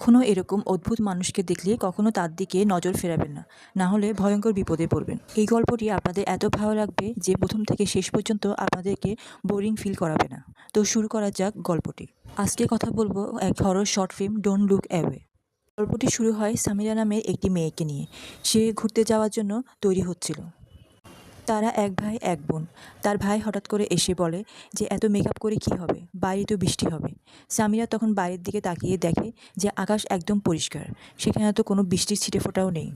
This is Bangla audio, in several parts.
কখনো এরকম অদ্ভুত মানুষকে দেখলে কখনো তার দিকে নজর ফেরাবেন না, না হলে ভয়ঙ্কর বিপদে পড়বেন। এই গল্পটি আপনাদের এত ভালো লাগবে যে প্রথম থেকে শেষ পর্যন্ত আপনাদেরকে বোরিং ফিল করাবে না। তো শুরু করা যাক গল্পটি। আজকে কথা বলবো এক horror short film don't look away. গল্পটি শুরু হয় সামিরা নামের একটি মেয়েকে নিয়ে। সে ঘুরতে যাওয়ার জন্য তৈরি হচ্ছিল। তারা এক ভাই এক বোন। তার ভাই হঠাৎ করে এসে বলে যে এত মেকআপ করে কি হবে, বাইরে তো বৃষ্টি হবে। সামিরা তখন বাইরের দিকে তাকিয়ে দেখে যে আকাশ একদম পরিষ্কার, সেখানে তো কোনো বৃষ্টির ছিটেফোঁটাও নেই।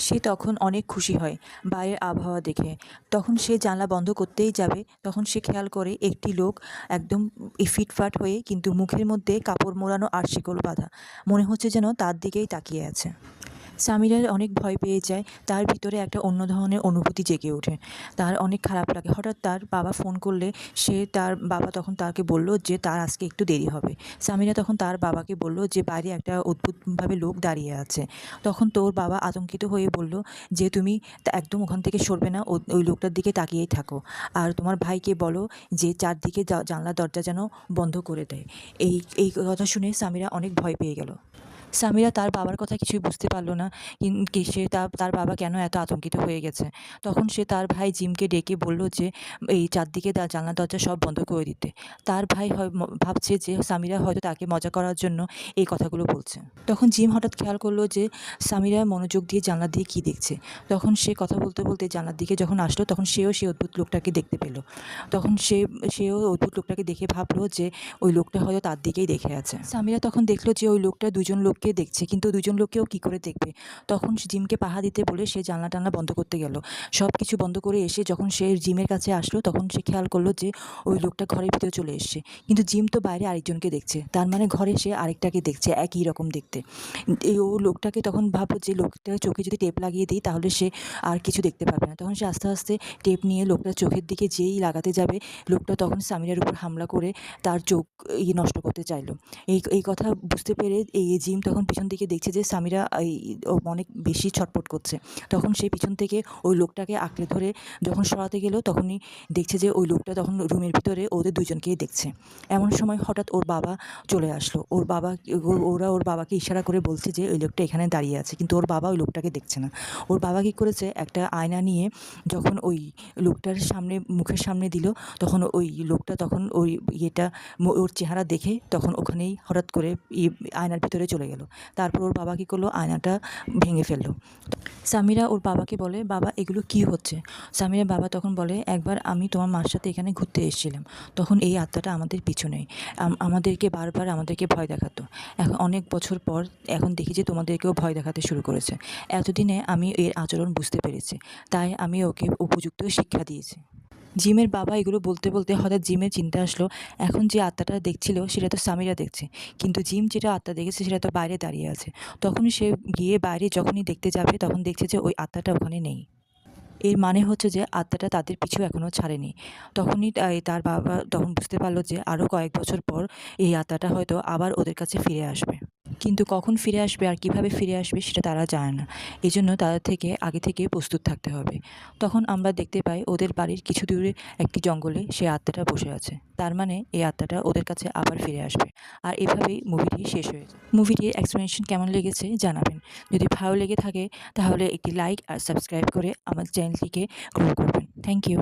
সে তখন অনেক খুশি হয় বাইরের আবহাওয়া দেখে। তখন সে জানলা বন্ধ করতেই যাবে, তখন সে খেয়াল করে একটি লোক একদম ফিটফাট হয়ে, কিন্তু মুখের মধ্যে কাপড় মোড়ানো আর শিকল বাঁধা, মনে হচ্ছে যেন তার দিকেই তাকিয়ে আছে। সামিরার অনেক ভয় পেয়ে যায়। তার ভিতরে একটা অন্য ধরনের অনুভূতি জেগে ওঠে। তার অনেক খারাপ লাগে। হঠাৎ তার বাবা ফোন করলে তার বাবা তখন তাকে বলল যে তার আজকে একটু দেরি হবে। সামিরা তখন তার বাবাকে বলল যে বাইরে একটা অদ্ভুতভাবে লোক দাঁড়িয়ে আছে। তখন তোর বাবা আতঙ্কিত হয়ে বলল যে তুমি একদম ওখান থেকে সরবে না, ওই লোকটার দিকে তাকিয়েই থাকো। আর তোমার ভাইকে বলো যে চারদিকে জানলা দরজা যেন বন্ধ করে দেয়। এই এই কথা শুনে সামিরা অনেক ভয় পেয়ে গেল। সামিরা তার বাবার কথা কিছুই বুঝতে পারল না। সে তার বাবা কেন এত আতঙ্কিত হয়ে গেছে। তখন সে তার ভাই জিমকে ডেকে বলল যে এই চারদিকে জানলা দরজা সব বন্ধ করে দিতে। তার ভাই ভাবছে যে সামিরা হয়তো তাকে মজা করার জন্য এই কথাগুলো বলছে। তখন জিম হঠাৎ খেয়াল করলো যে সামিরা মনোযোগ দিয়ে জানলা দিয়ে কী দেখছে। তখন সে কথা বলতে বলতে জানলার দিকে যখন আসলো, তখন সেও সেই অদ্ভুত লোকটাকে দেখতে পেল। তখন সেও অদ্ভুত লোকটাকে দেখে ভাবলো যে ওই লোকটা হয়তো তার দিকেই দেখে আছে। সামিরা তখন দেখলো যে ওই লোকটা দুজন লোককে দেখছে, কিন্তু দুজন লোককেও কী করে দেখবে। তখন জিমকে পাহা দিতে বলে সে জানলা টানলা বন্ধ করতে গেল। সব কিছু বন্ধ করে এসে যখন সে জিমের কাছে আসলো, তখন সে খেয়াল করলো যে ওই লোকটা ঘরের ভিতরে চলে এসছে। কিন্তু জিম তো বাইরে আরেকজনকে দেখছে, তার মানে ঘরে সে আরেকটাকে দেখছে একই রকম দেখতে। ও লোকটাকে তখন ভাবলো যে লোকটার চোখে যদি টেপ লাগিয়ে দিই তাহলে সে আর কিছু দেখতে পাবে না। তখন সে আস্তে আস্তে টেপ নিয়ে লোকটার চোখের দিকে যেই লাগাতে যাবে, লোকটা তখন সামিরার উপর হামলা করে তার চোখ নষ্ট করতে চাইলো। এই কথা বুঝতে পেরে জিম তখন পিছন দিকে দেখছে যে সামিরা অনেক বেশি ছটফট করছে। তখন সে পিছন থেকে ওই লোকটাকে আঁকড়ে ধরে যখন সরাতে গেল, তখনই দেখছে যে ওই লোকটা তখন রুমের ভিতরে ওদের দুজনকেই দেখছে। এমন সময় হঠাৎ ওর বাবা চলে আসলো। ওর বাবাকে ইশারা করে বলছে যে ওই লোকটা এখানে দাঁড়িয়ে আছে, কিন্তু ওর বাবা ওই লোকটাকে দেখছে না। ওর বাবা কী করেছে, একটা আয়না নিয়ে যখন ওই লোকটার সামনে মুখের সামনে দিল, তখন ওই লোকটা তখন ওই ওর চেহারা দেখে তখন ওখানেই হঠাৎ করে আয়নার ভিতরে চলে গেল। তারপর ওর বাবা কী করলো, আয়নাটা ভেঙে ফেললো। সামিরা ওর বাবাকে বলে, বাবা এগুলো কি হচ্ছে। সামিরার বাবা তখন বলে, একবার আমি তোমার মার সাথে এখানে ঘুরতে এসেছিলাম, তখন এই আত্মাটা আমাদের পিছনে আমাদেরকে বারবার আমাদেরকে ভয় দেখাতো। এখন অনেক বছর পর এখন দেখি যে তোমাদেরকেও ভয় দেখাতে শুরু করেছে। এতদিনে আমি এর আচরণ বুঝতে পেরেছি, তাই আমি ওকে উপযুক্ত শিক্ষা দিয়েছি। জিমের বাবা এগুলো বলতে বলতে হঠাৎ জিমের চিন্তা আসলো, এখন যে আত্মাটা দেখছিল সেটা তো সামিরা দেখছে, কিন্তু জিম যেটা আত্মা দেখেছে সেটা তো বাইরে দাঁড়িয়ে আছে। তখনই সে গিয়ে বাইরে যখনই দেখতে যাবে, তখন দেখছে যে ওই আত্মাটা ওখানে নেই। এর মানে হচ্ছে যে আত্মাটা তাদের পিছু এখনও ছাড়েনি। তখনই তার বাবা তখন বুঝতে পারলো যে আরও কয়েক বছর পর এই আত্মাটা হয়তো আবার ওদের কাছে ফিরে আসবে। কিন্তু কখন ফিরে আসবে আর কিভাবে ফিরে আসবে সেটা তারা জানে না। এজন্য তাদের থেকে আগে থেকে প্রস্তুত থাকতে হবে। তখন আমরা দেখতে পাই ওদের বাড়ির কিছু দূরে একটি জঙ্গলে সেই আত্মাটা বসে আছে। তার মানে এই আত্মাটা ওদের কাছে আবার ফিরে আসবে। আর এভাবেই মুভিটি শেষ হয়ে যায়। মুভিটির এক্সপ্লেনেশন কেমন লেগেছে জানাবেন। যদি ভালো লেগে থাকে তাহলে একটি লাইক আর সাবস্ক্রাইব করে আমার চ্যানেলটিকে গ্রো করবেন। Thank you.